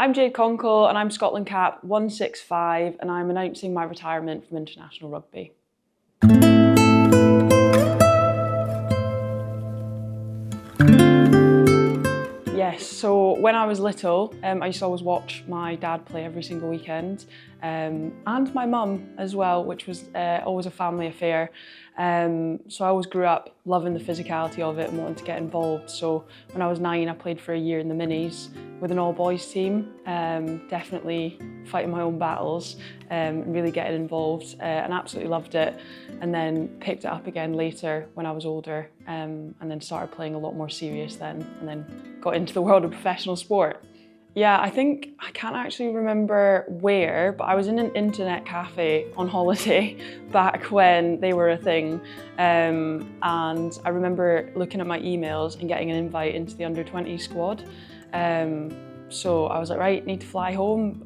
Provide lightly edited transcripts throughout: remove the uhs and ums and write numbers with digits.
I'm Jade Konkel and I'm Scotland Cap 165 and I'm announcing my retirement from international rugby. Yes, so when I was little, I used to always watch my dad play every single weekend, and my mum as well, which was always a family affair. So I always grew up loving the physicality of it and wanting to get involved. So when I was 9, I played for a year in the minis with an all-boys team, definitely fighting my own battles and really getting involved, and absolutely loved it. And then picked it up again later when I was older, and then started playing a lot more serious then, and then got into the world of professional sport. Yeah, I can't actually remember where, but I was in an internet cafe on holiday back when they were a thing. And I remember looking at my emails and getting an invite into the under-20 squad. So I was like, right, need to fly home,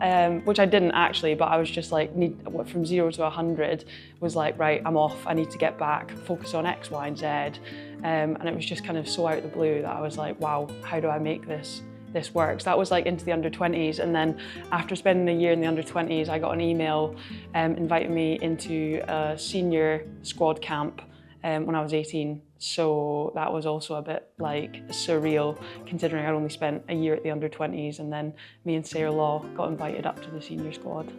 which I didn't actually, but I was just like, from 0 to 100, was like, right, I'm off, I need to get back, focus on X, Y, and Z. And it was just kind of so out of the blue that I was like, wow, how do I make this work? So that was like into the under-20s, and then after spending a year in the under-20s, I got an email inviting me into a senior squad camp when I was 18. So that was also a bit like surreal, considering I'd only spent a year at the under-20s, and then me and Sarah Law got invited up to the senior squad.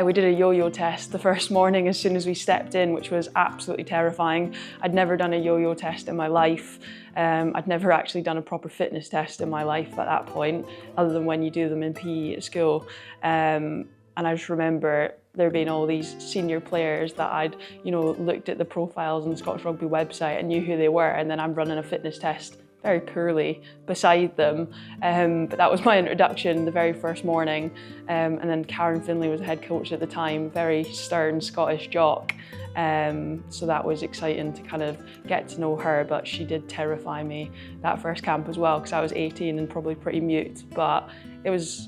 We did a yo-yo test the first morning as soon as we stepped in, which was absolutely terrifying. I'd never done a yo-yo test in my life. I'd never actually done a proper fitness test in my life at that point, other than when you do them in PE at school. And I just remember there being all these senior players that I'd, looked at the profiles on the Scottish Rugby website and knew who they were, and then I'm running a fitness test very poorly beside them. But that was my introduction the very first morning. And then Karen Finlay was the head coach at the time, very stern Scottish jock. So that was exciting to kind of get to know her, but she did terrify me that first camp as well, because I was 18 and probably pretty mute, but it was,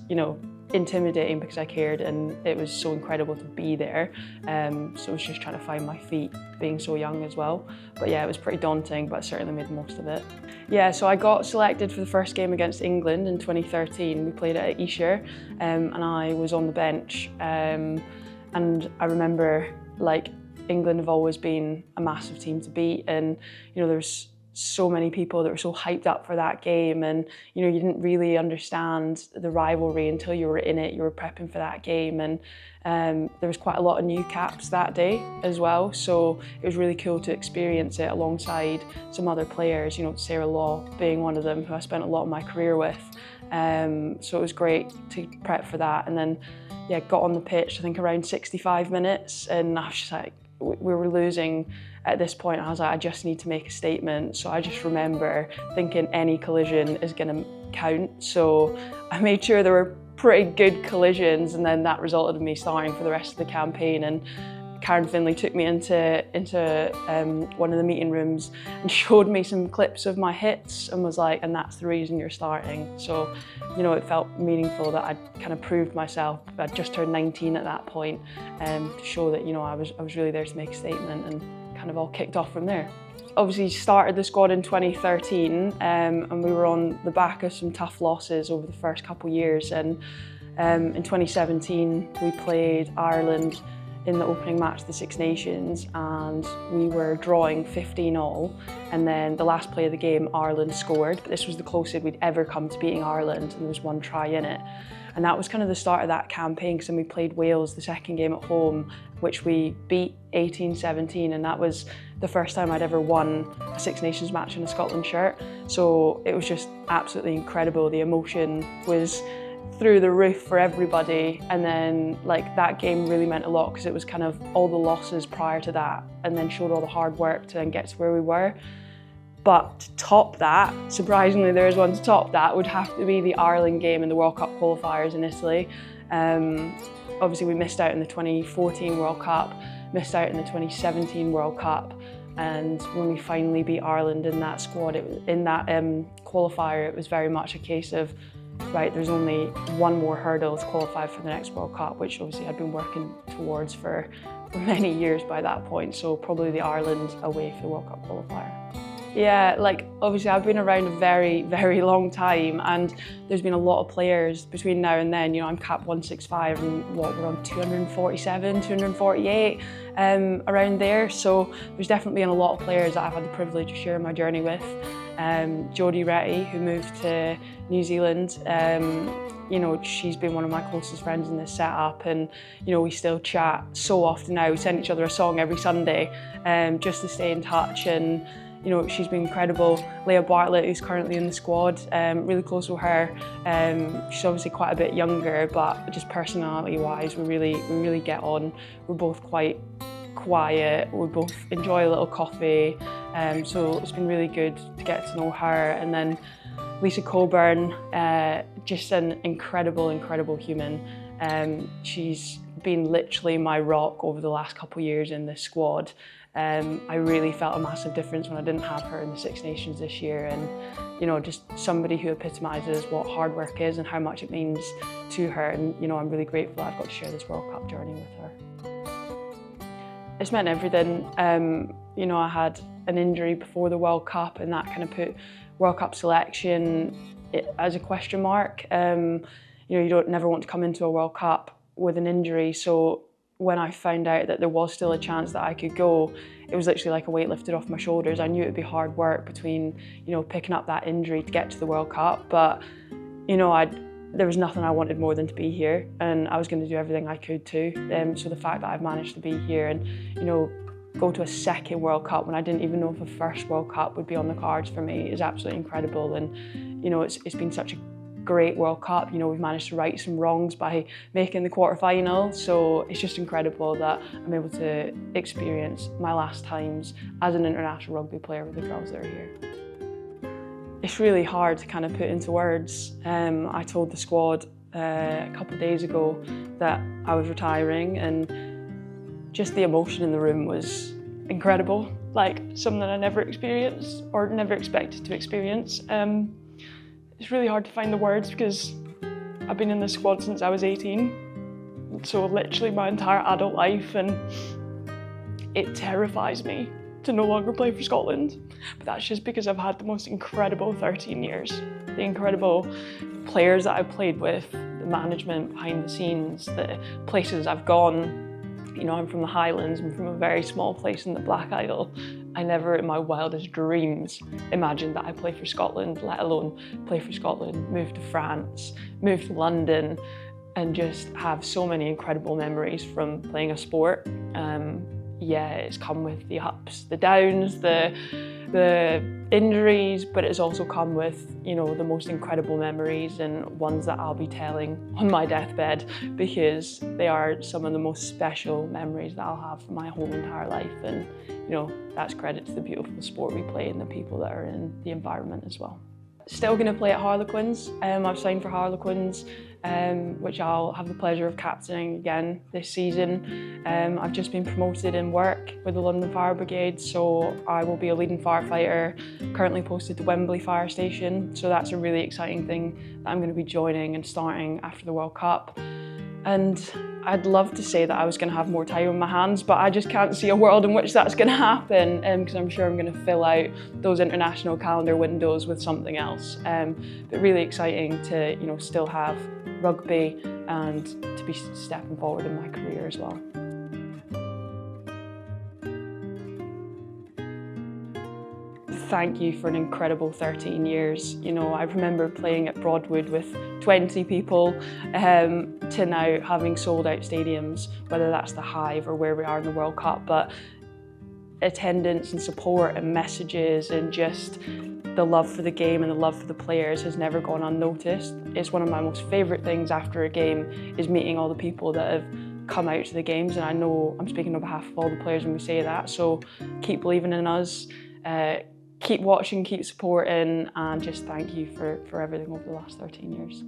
intimidating because I cared, and it was so incredible to be there. So it was just trying to find my feet, being so young as well. But yeah, it was pretty daunting, but I certainly made the most of it. Yeah, so I got selected for the first game against England in 2013. We played at Esher, and I was on the bench. And I remember, England have always been a massive team to beat, and there's so many people that were so hyped up for that game, and you didn't really understand the rivalry until you were in it. You were prepping for that game, and there was quite a lot of new caps that day as well, so it was really cool to experience it alongside some other players, Sarah Law being one of them, who I spent a lot of my career with. So it was great to prep for that, and then got on the pitch I think around 65 minutes, and I was just like, we were losing at this point. I was like, I just need to make a statement. So I just remember thinking any collision is going to count. So I made sure there were pretty good collisions, and then that resulted in me starting for the rest of the campaign. And Karen Finlay took me into one of the meeting rooms and showed me some clips of my hits and was like, and that's the reason you're starting. So, it felt meaningful that I'd kind of proved myself. I'd just turned 19 at that point, to show that, I was really there to make a statement, and kind of all kicked off from there. Obviously started the squad in 2013, and we were on the back of some tough losses over the first couple of years. And in 2017, we played Ireland in the opening match of the Six Nations, and we were drawing 15-all, and then the last play of the game Ireland scored, but this was the closest we'd ever come to beating Ireland, and there was one try in it. And that was kind of the start of that campaign, because then we played Wales the second game at home, which we beat 18-17, and that was the first time I'd ever won a Six Nations match in a Scotland shirt. So it was just absolutely incredible. The emotion was through the roof for everybody, and then that game really meant a lot, because it was kind of all the losses prior to that, and then showed all the hard work to then get to where we were. But to top that, surprisingly there is one to top that, would have to be the Ireland game in the World Cup qualifiers in Italy. Obviously we missed out in the 2014 World Cup, missed out in the 2017 World Cup, and when we finally beat Ireland in that squad, in that qualifier, it was very much a case of, right, there's only one more hurdle to qualify for the next World Cup, which obviously I'd been working towards for many years by that point, so probably the Ireland away for the World Cup qualifier. Yeah, like obviously I've been around a very, very long time, and there's been a lot of players between now and then. You know, I'm cap 165 and we're on 247, 248, around there. So there's definitely been a lot of players that I've had the privilege of sharing my journey with. Jodie Retty, who moved to New Zealand, you know, she's been one of my closest friends in this setup, and you know, we still chat so often now. We send each other a song every Sunday, just to stay in touch. And you know, she's been incredible. Leah Bartlett, who's currently in the squad, really close with her. She's obviously quite a bit younger, but just personality-wise, we really get on. We're both quite quiet. We both enjoy a little coffee. So it's been really good to get to know her. And then Lisa Coburn, just an incredible human. She's been literally my rock over the last couple of years in this squad. I really felt a massive difference when I didn't have her in the Six Nations this year, and you know, just somebody who epitomises what hard work is and how much it means to her. And you know, I'm really grateful I've got to share this World Cup journey with her. It's meant everything. You know, I had an injury before the World Cup, and that kind of put World Cup selection as a question mark. You know, you don't never want to come into a World Cup with an injury, so when I found out that there was still a chance that I could go, it was literally like a weight lifted off my shoulders. I knew it'd be hard work between, you know, picking up that injury to get to the World Cup, but you know, there was nothing I wanted more than to be here, and I was going to do everything I could too. So the fact that I've managed to be here and, you know, go to a second World Cup when I didn't even know if a first World Cup would be on the cards for me is absolutely incredible. And you know, it's been such a great World Cup. You know, we've managed to right some wrongs by making the quarterfinal, so it's just incredible that I'm able to experience my last times as an international rugby player with the girls that are here. It's really hard to kind of put into words. I told the squad a couple of days ago that I was retiring, and just the emotion in the room was incredible, like something I never experienced or never expected to experience. It's really hard to find the words because I've been in this squad since I was 18, so literally my entire adult life, and it terrifies me to no longer play for Scotland. But that's just because I've had the most incredible 13 years. The incredible players that I've played with, the management behind the scenes, the places I've gone. You know, I'm from the Highlands, I'm from a very small place in the Black Isle. I never in my wildest dreams imagined that I'd play for Scotland, let alone play for Scotland, move to France, move to London, and just have so many incredible memories from playing a sport. Yeah, it's come with the ups, the downs, the injuries, but it's also come with, you know, the most incredible memories, and ones that I'll be telling on my deathbed, because they are some of the most special memories that I'll have for my whole entire life. And you know, that's credit to the beautiful sport we play and the people that are in the environment as well. Still going to play at Harlequins. I've signed for Harlequins, which I'll have the pleasure of captaining again this season. I've just been promoted in work with the London Fire Brigade, so I will be a leading firefighter, currently posted to Wembley Fire Station. So that's a really exciting thing that I'm going to be joining and starting after the World Cup. And I'd love to say that I was going to have more time on my hands, but I just can't see a world in which that's going to happen, because I'm sure I'm going to fill out those international calendar windows with something else. But really exciting to, you know, still have rugby and to be stepping forward in my career as well. Thank you for an incredible 13 years. You know, I remember playing at Broadwood with 20 people to now having sold out stadiums, whether that's the Hive or where we are in the World Cup. But attendance and support and messages and just the love for the game and the love for the players has never gone unnoticed. It's one of my most favourite things after a game is meeting all the people that have come out to the games, and I know I'm speaking on behalf of all the players when we say that. So keep believing in us. Keep watching, keep supporting, and just thank you for everything over the last 13 years.